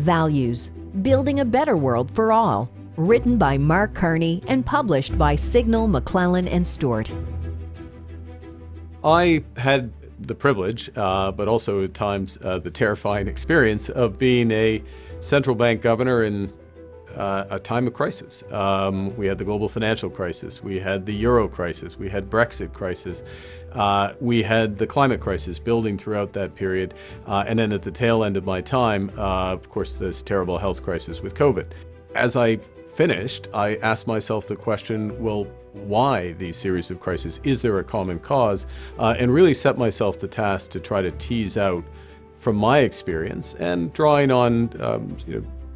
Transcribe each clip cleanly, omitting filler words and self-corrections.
Values, Building a Better World for All, written by Mark Carney and published by Signal, McClellan and Stewart. I had the privilege, but also at times the terrifying experience of being a central bank governor in a time of crisis. We had the global financial crisis, we had the Euro crisis, we had Brexit crisis, we had the climate crisis building throughout that period, and then at the tail end of my time, of course, this terrible health crisis with COVID. As I finished, I asked myself the question, well, why these series of crises? Is there a common cause? And really set myself the task to try to tease out from my experience and drawing on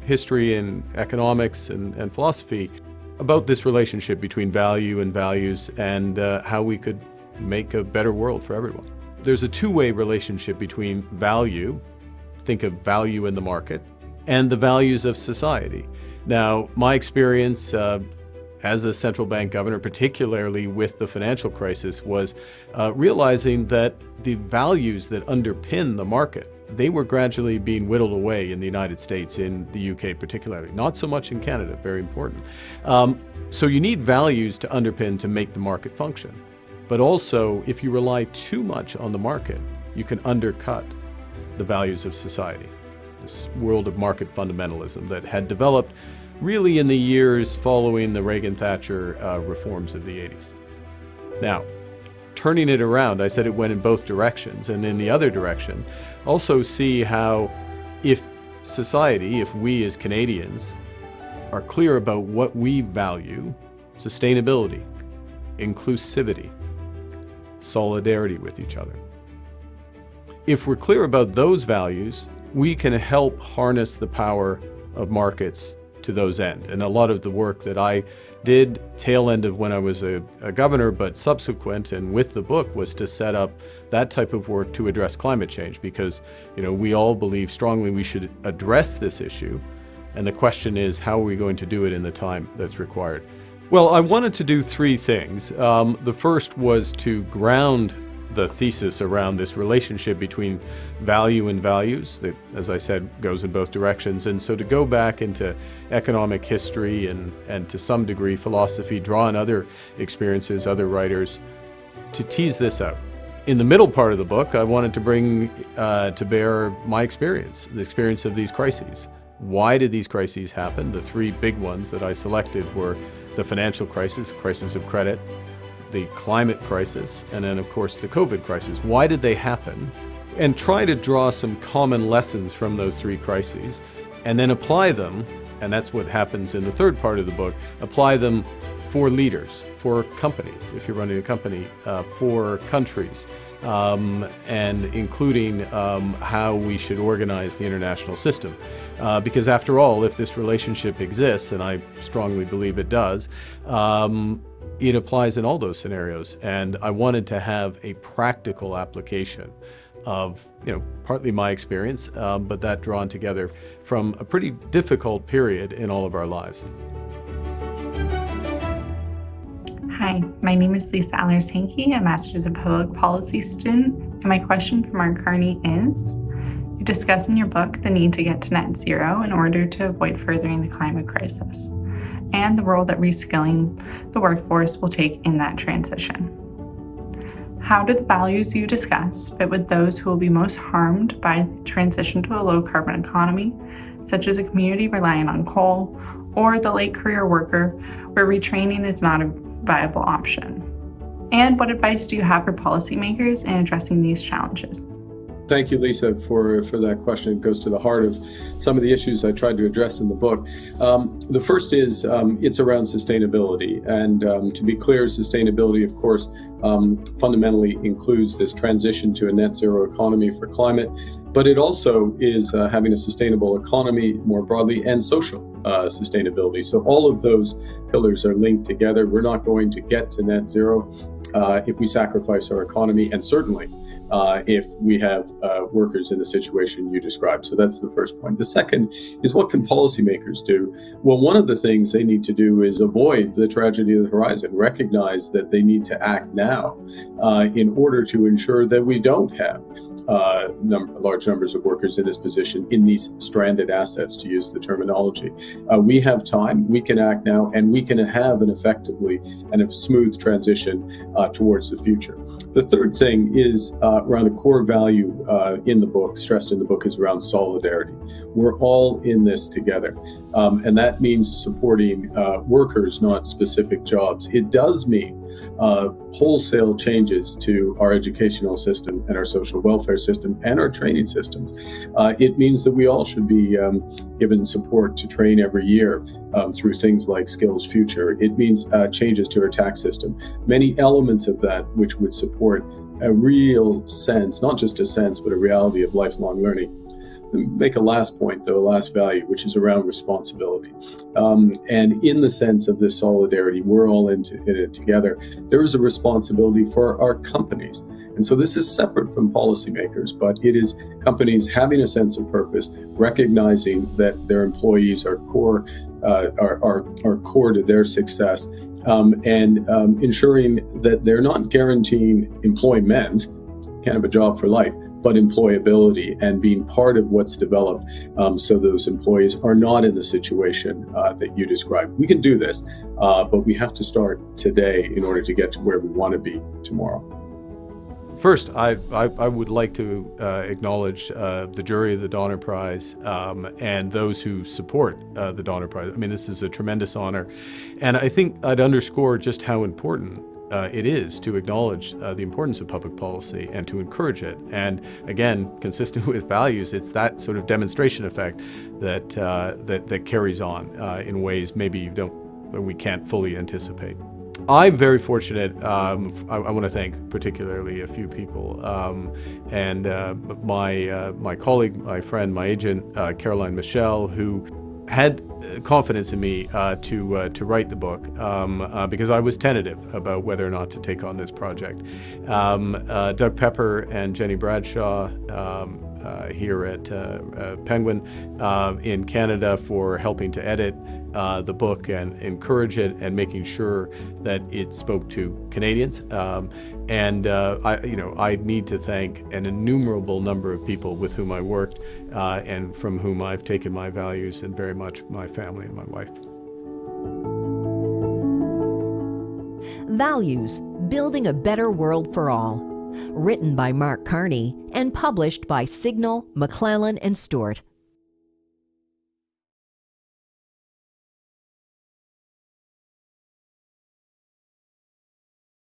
history and economics and philosophy about this relationship between value and values and how we could make a better world for everyone. There's a two-way relationship between value, think of value in the market, and the values of society. Now, my experience as a central bank governor, particularly with the financial crisis, was realizing that the values that underpin the market, they were gradually being whittled away in the United States, in the UK particularly, not so much in Canada, very important. So you need values to underpin to make the market function. But also, if you rely too much on the market, you can undercut the values of society. This world of market fundamentalism that had developed really in the years following the Reagan-Thatcher reforms of the 80s. Now, turning it around, I said it went in both directions, and in the other direction, also see how if society, if we as Canadians are clear about what we value, sustainability, inclusivity, solidarity with each other. If we're clear about those values, we can help harness the power of markets to those end. And a lot of the work that I did tail end of when I was a governor, but subsequent and with the book, was to set up that type of work to address climate change, because we all believe strongly we should address this issue. And the question is, how are we going to do it in the time that's required? Well, I wanted to do three things. The first was to ground the thesis around this relationship between value and values that, as I said, goes in both directions. And so to go back into economic history and to some degree philosophy, draw on other experiences, other writers, to tease this out. In the middle part of the book, I wanted to bring to bear my experience, the experience of these crises. Why did these crises happen? The three big ones that I selected were the financial crisis, crisis of credit, the climate crisis, and then of course the COVID crisis. Why did they happen? And try to draw some common lessons from those three crises and then apply them, and that's what happens in the third part of the book, apply them for leaders, for companies, if you're running a company, for countries, and including how we should organize the international system. Because after all, if this relationship exists, and I strongly believe it does, it applies in all those scenarios. And I wanted to have a practical application of, partly my experience, but that drawn together from a pretty difficult period in all of our lives. Hi, my name is Lisa Allers-Hankey, a Master's of Public Policy student, and my question for Mark Carney is, you discuss in your book the need to get to net zero in order to avoid furthering the climate crisis, and the role that reskilling the workforce will take in that transition. How do the values you discuss fit with those who will be most harmed by the transition to a low-carbon economy, such as a community relying on coal, or the late career worker where retraining is not a viable option? And what advice do you have for policymakers in addressing these challenges? Thank you, Lisa, for that question. It goes to the heart of some of the issues I tried to address in the book. The first is it's around sustainability. And to be clear, sustainability, of course, fundamentally includes this transition to a net zero economy for climate, but it also is having a sustainable economy more broadly and social sustainability. So all of those pillars are linked together. We're not going to get to net zero if we sacrifice our economy, and certainly if we have workers in the situation you described. So that's the first point. The second is, what can policymakers do? Well, one of the things they need to do is avoid the tragedy of the horizon, recognize that they need to act now in order to ensure that we don't have large numbers of workers in this position in these stranded assets, to use the terminology. We have time, we can act now, and we can have an effectively and a smooth transition towards the future. The third thing is around a core value in the book, stressed in the book, is around solidarity. We're all in this together. And that means supporting workers, not specific jobs. It does mean wholesale changes to our educational system and our social welfare system and our training systems. It means that we all should be given support to train every year through things like Skills Future. It means changes to our tax system. Many elements of that which would support a real sense, not just a sense, but a reality of lifelong learning. Make a last point, though, a last value, which is around responsibility. And in the sense of this solidarity, we're all in it together. There is a responsibility for our companies. And so this is separate from policymakers, but it is companies having a sense of purpose, recognizing that their employees are core to their success, and ensuring that they're not guaranteeing employment, can't have a job for life, but employability and being part of what's developed, so those employees are not in the situation that you described. We can do this, but we have to start today in order to get to where we want to be tomorrow. First, I would like to acknowledge the jury of the Donner Prize and those who support the Donner Prize. I mean, this is a tremendous honor. And I think I'd underscore just how important it is to acknowledge the importance of public policy and to encourage it. And again, consistent with values, it's that sort of demonstration effect that carries on in ways maybe we can't fully anticipate. I'm very fortunate. I want to thank particularly a few people, and my colleague, my friend, my agent, Caroline Michelle, who had confidence in me to write the book because I was tentative about whether or not to take on this project. Doug Pepper and Jenny Bradshaw here at Penguin in Canada for helping to edit the book and encourage it and making sure that it spoke to Canadians. I need to thank an innumerable number of people with whom I worked and from whom I've taken my values, and very much my family and my wife. Values: Building a Better World for All. Written by Mark Carney and published by Signal, McClellan and Stewart.